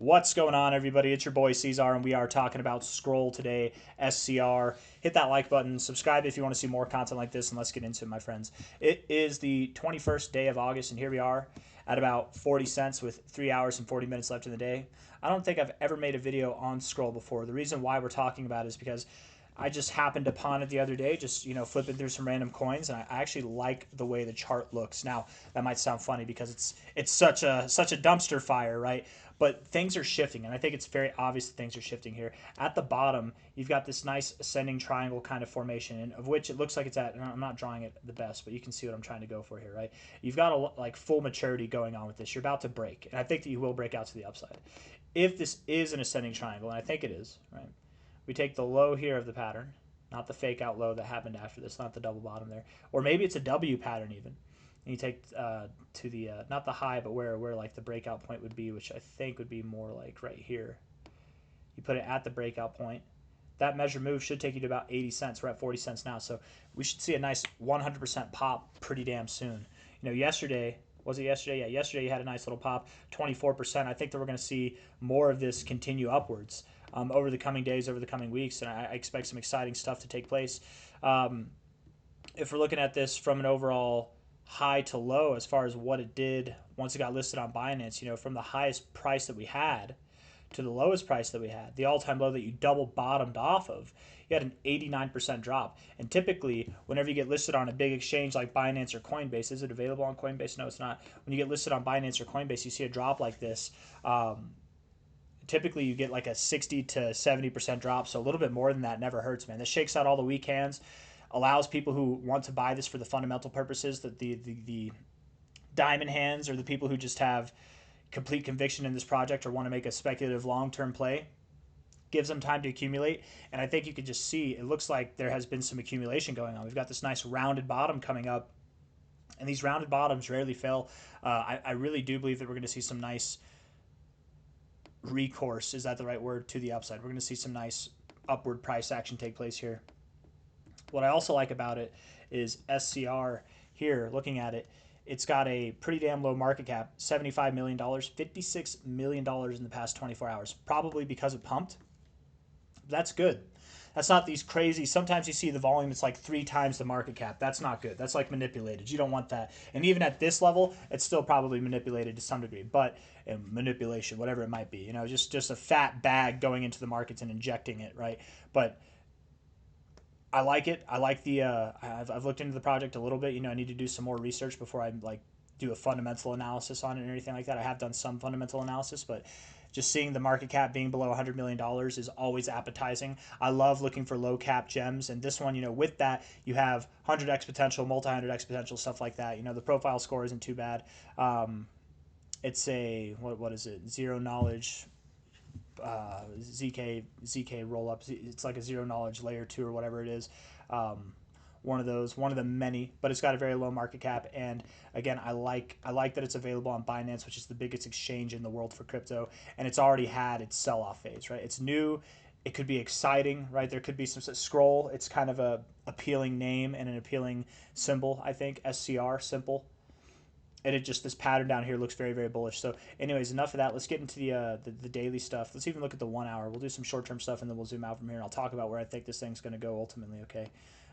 What's going on, everybody? It's your boy C-Zar, and we are talking about Scroll today, SCR. Hit that like button, subscribe if you want to see more content like this, and let's get into it, my friends. It is the 21st day of August, and here we are at about 40 cents with 3 hours and 40 minutes left in the day. I don't think I've ever made a video on Scroll before. The reason why we're talking about it is because I just happened upon it the other day, just flipping through some random coins, and I actually like the way the chart looks. Now that might sound funny because it's such a dumpster fire, right? But things are shifting, and I think it's very obvious that things are shifting here. At the bottom, you've got this nice ascending triangle kind of formation, and of which it looks like it's at. And I'm not drawing it the best, but you can see what I'm trying to go for here, right? You've got a like full maturity going on with this. You're about to break, and I think that you will break out to the upside. If this is an ascending triangle, and I think it is, right? We take the low here of the pattern, not the fake out low that happened after this, not the double bottom there. Or maybe it's a W pattern even. And you take to the, not the high, but where like the breakout point would be, which I think would be more like right here. You put it at the breakout point. That measure move should take you to about 80 cents. We're at 40 cents now. So we should see a nice 100% pop pretty damn soon. Yesterday, was it yesterday? Yeah, yesterday you had a nice little pop, 24%. I think that we're going to see more of this continue upwards over the coming days, over the coming weeks, and I expect some exciting stuff to take place. If we're looking at this from an overall high to low as far as what it did once it got listed on Binance, from the highest price that we had to the lowest price that we had, the all-time low that you double bottomed off of, you had an 89% drop. And typically, whenever you get listed on a big exchange like Binance or Coinbase, is it available on Coinbase? No, it's not. When you get listed on Binance or Coinbase, you see a drop like this. Typically, you get like a 60 to 70% drop, so a little bit more than that never hurts, man. This shakes out all the weak hands, allows people who want to buy this for the fundamental purposes, that the diamond hands or the people who just have complete conviction in this project or want to make a speculative long-term play, gives them time to accumulate. And I think you can just see it looks like there has been some accumulation going on. We've got this nice rounded bottom coming up, and these rounded bottoms rarely fail. I really do believe that we're going to see some nice recourse, is that the right word, to the upside. We're going to see some nice upward price action take place here. What I also like about it is SCR here, looking at it, it's got a pretty damn low market cap, $75 million, $56 million in the past 24 hours, probably because it pumped. That's good. That's not these crazy, sometimes you see the volume, it's like 3 times the market cap. That's not good. That's like manipulated. You don't want that. And even at this level, it's still probably manipulated to some degree, but manipulation, whatever it might be, just a fat bag going into the markets and injecting it, right? But I like it. I like the, I've looked into the project a little bit. I need to do some more research before I do a fundamental analysis on it and everything like that. I have done some fundamental analysis, but just seeing the market cap being below $100 million is always appetizing. I love looking for low cap gems, and this one, with that, you have 100x potential, multi-100x potential, stuff like that. The profile score isn't too bad. It's a, what is it? Zero knowledge, ZK roll up. It's like a zero knowledge layer 2 or whatever it is. One of those, one of the many, but it's got a very low market cap. And again, I like that it's available on Binance, which is the biggest exchange in the world for crypto, and it's already had its sell-off phase, right? It's new. It could be exciting, right? There could be some Scroll. It's kind of a appealing name and an appealing symbol, I think. SCR, simple. And it just, this pattern down here looks very, very bullish. So anyways, enough of that. Let's get into the daily stuff. Let's even look at the 1 hour. We'll do some short-term stuff, and then we'll zoom out from here, and I'll talk about where I think this thing's going to go ultimately, okay?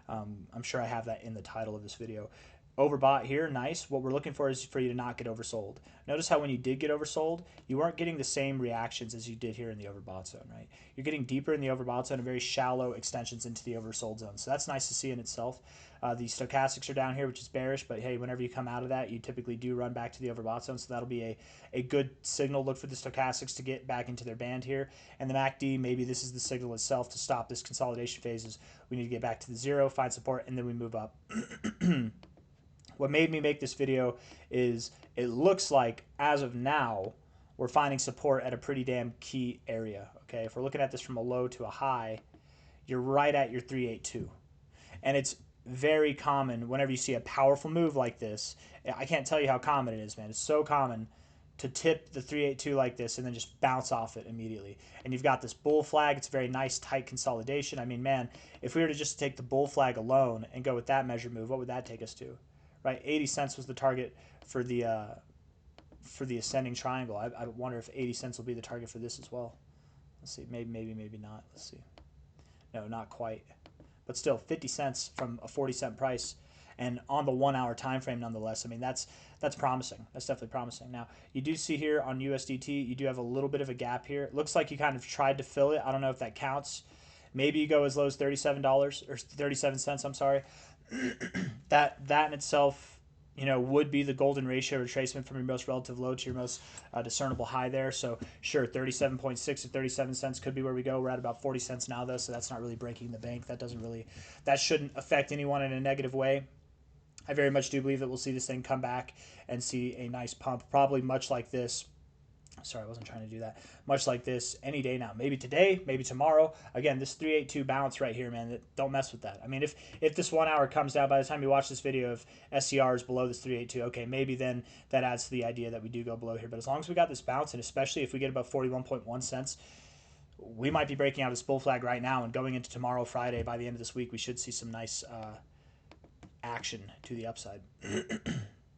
I'm sure I have that in the title of this video. Overbought here, nice. What we're looking for is for you to not get oversold. Notice how when you did get oversold, you weren't getting the same reactions as you did here in the overbought zone, right? You're getting deeper in the overbought zone and very shallow extensions into the oversold zone. So that's nice to see in itself. The stochastics are down here, which is bearish, but hey, whenever you come out of that, you typically do run back to the overbought zone, so that'll be a good signal. Look for the stochastics to get back into their band here. And the MACD, maybe this is the signal itself to stop this consolidation phase. We need to get back to the zero, find support, and then we move up. What made me make this video is it looks like, as of now, we're finding support at a pretty damn key area. Okay, if we're looking at this from a low to a high, you're right at your 382. And it's very common whenever you see a powerful move like this. I can't tell you how common it is, man. It's so common to tip the 382 like this and then just bounce off it immediately. And you've got this bull flag. It's a very nice, tight consolidation. I mean, man, if we were to just take the bull flag alone and go with that measure move, what would that take us to? Right, 80 cents was the target for the for the ascending triangle. I wonder if 80 cents will be the target for this as well. Let's see, maybe not. Let's see. No, not quite. But still, 50 cents from a 40-cent price, and on the 1 hour time frame nonetheless. I mean, that's promising. That's definitely promising. Now, you do see here on USDT, you do have a little bit of a gap here. It looks like you kind of tried to fill it. I don't know if that counts. Maybe you go as low as $37 or 37 cents. I'm sorry. that in itself, would be the golden ratio retracement from your most relative low to your most discernible high there. So sure, 37.6 to 37 cents could be where we go. We're at about 40 cents now though, so that's not really breaking the bank. That shouldn't affect anyone in a negative way. I very much do believe that we'll see this thing come back and see a nice pump, probably much like this. Sorry, I wasn't trying to do that. Much like this any day now. Maybe today, maybe tomorrow. Again, this 382 bounce right here, man, don't mess with that. I mean, if this 1 hour comes down, by the time you watch this video, if SCR is below this 382, okay, maybe then that adds to the idea that we do go below here. But as long as we got this bounce, and especially if we get above 41.1 cents, we might be breaking out this bull flag right now, and going into tomorrow, Friday, by the end of this week, we should see some nice action to the upside.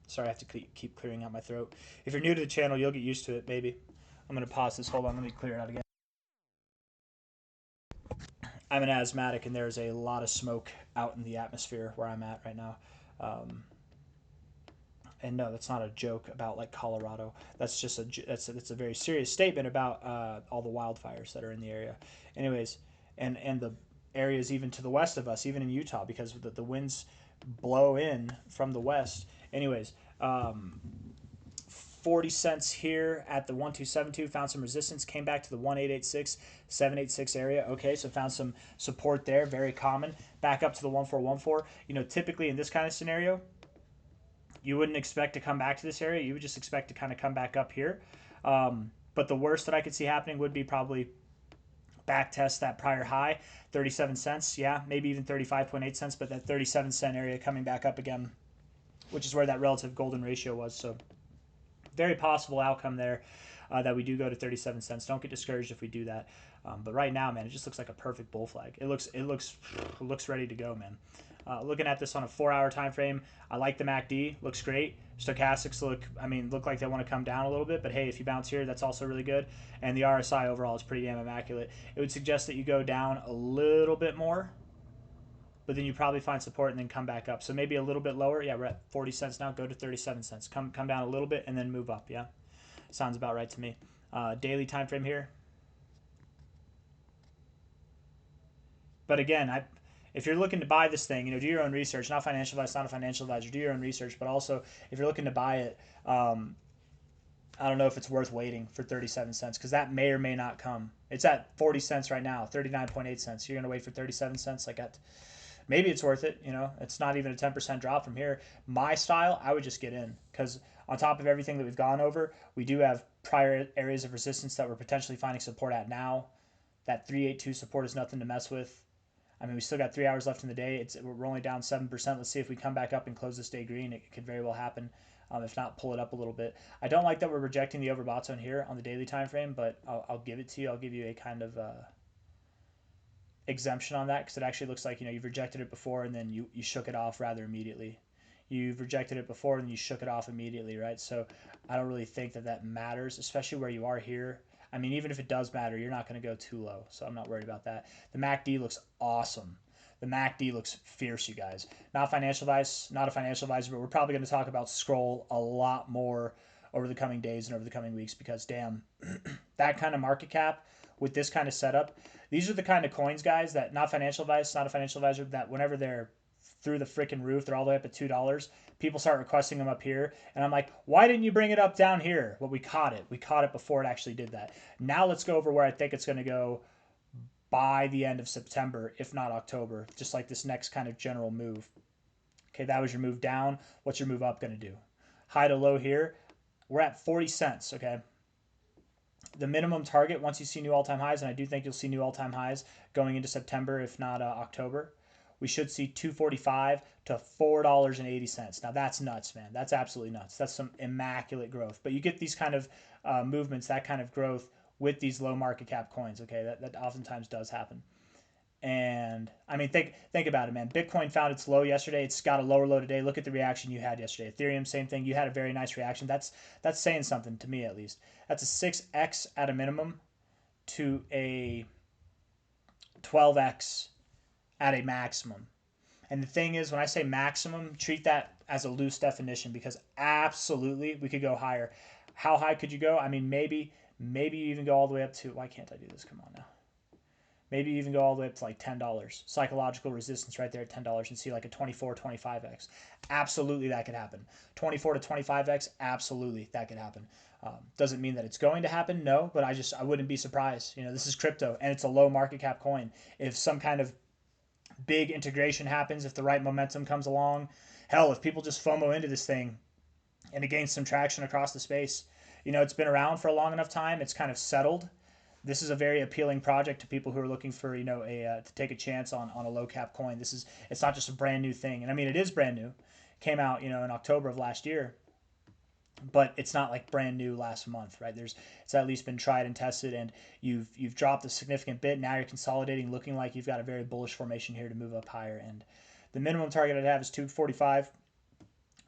Sorry, I have to keep clearing out my throat. If you're new to the channel, you'll get used to it, maybe. I'm going to pause this. Hold on, let me clear it out again. I'm an asthmatic, and there's a lot of smoke out in the atmosphere where I'm at right now. And no, that's not a joke about like Colorado. That's just that's a very serious statement about all the wildfires that are in the area. Anyways, and the areas even to the west of us, even in Utah, because the winds blow in from the west. Anyways, 40 cents here at the 1272, found some resistance, came back to the 1886, 786 area. Okay, so found some support there, very common. Back up to the 1414. Typically in this kind of scenario, you wouldn't expect to come back to this area. You would just expect to kind of come back up here. But the worst that I could see happening would be probably back test that prior high, 37 cents. Yeah, maybe even 35.8 cents, but that 37-cent area coming back up again, which is where that relative golden ratio was. So very possible outcome there that we do go to 37 cents. Don't get discouraged if we do that. But right now, man, it just looks like a perfect bull flag. It looks ready to go, man. Looking at this on a 4 hour time frame, I like the MACD. Looks great. Stochastics look like they want to come down a little bit, but hey, if you bounce here, that's also really good. And the RSI overall is pretty damn immaculate. It would suggest that you go down a little bit more, but then you probably find support and then come back up. So maybe a little bit lower. Yeah, we're at 40 cents now. Go to 37 cents. Come down a little bit and then move up. Yeah, sounds about right to me. Daily time frame here. But again, if you're looking to buy this thing, do your own research. Not financial advice, not a financial advisor. Do your own research. But also, if you're looking to buy it, I don't know if it's worth waiting for 37 cents because that may or may not come. It's at 40 cents right now, 39.8 cents. You're going to wait for 37 cents? Maybe it's worth it. It's not even a 10% drop from here. My style, I would just get in because on top of everything that we've gone over, we do have prior areas of resistance that we're potentially finding support at now. That 382 support is nothing to mess with. I mean, we still got 3 hours left in the day. We're only down 7%. Let's see if we come back up and close this day green. It could very well happen. If not, pull it up a little bit. I don't like that we're rejecting the overbought zone here on the daily time frame, but I'll give it to you. I'll give you a kind of exemption on that because it actually looks like you've rejected it before and then you shook it off rather immediately. You've rejected it before and you shook it off immediately, right? So I don't really think that matters, especially where you are here. I mean, even if it does matter, you're not going to go too low, so I'm not worried about that. The MACD looks awesome. The MACD looks fierce, you guys. Not financial advice, not a financial advisor, but we're probably going to talk about scroll a lot more over the coming days and over the coming weeks because, damn, that kind of market cap with this kind of setup, these are the kind of coins, guys, that not financial advice, not a financial advisor, that whenever they're through the freaking roof, they're all the way up at $2, people start requesting them up here. And I'm like, why didn't you bring it up down here? Well, we caught it. We caught it before it actually did that. Now let's go over where I think it's going to go by the end of September, if not October, just like this next kind of general move. Okay, that was your move down. What's your move up going to do? High to low here. We're at 40 cents, okay? The minimum target, once you see new all-time highs, and I do think you'll see new all-time highs going into September, if not October, we should see $2.45 to $4.80. Now that's nuts, man. That's absolutely nuts. That's some immaculate growth. But you get these kind of movements, that kind of growth with these low market cap coins. Okay, that oftentimes does happen. And I mean, think about it, man. Bitcoin found its low yesterday. It's got a lower low today. Look at the reaction you had yesterday. Ethereum, same thing. You had a very nice reaction. That's saying something to me, at least. That's a 6x at a minimum to a 12x at a maximum. And the thing is, when I say maximum, treat that as a loose definition, because absolutely we could go higher. How high could you go? I mean, maybe you even go all the way up to, why can't I do this? Come on now. Maybe you even go all the way up to like $10. Psychological resistance right there at $10 and see like a 24, 25x. Absolutely that could happen. 24 to 25x, absolutely that could happen. Doesn't mean that it's going to happen, no, but I wouldn't be surprised. This is crypto and it's a low market cap coin. If some kind of big integration happens, if the right momentum comes along, hell, if people just FOMO into this thing and it gains some traction across the space, it's been around for a long enough time, it's kind of settled. This is a very appealing project to people who are looking for, to take a chance on a low cap coin. It's not just a brand new thing. And I mean, it is brand new. Came out, in October of last year, but it's not like brand new last month, right? It's at least been tried and tested, and you've dropped a significant bit. Now you're consolidating, looking like you've got a very bullish formation here to move up higher. And the minimum target I'd have is 245.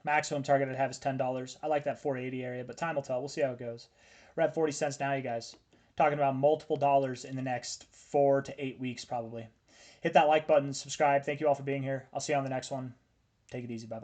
Maximum target I'd have is $10. I like that 480 area, but time will tell. We'll see how it goes. We're at 40 cents now, you guys. Talking about multiple dollars in the next 4 to 8 weeks, probably. Hit that like button, subscribe. Thank you all for being here. I'll see you on the next one. Take it easy. Bye-bye.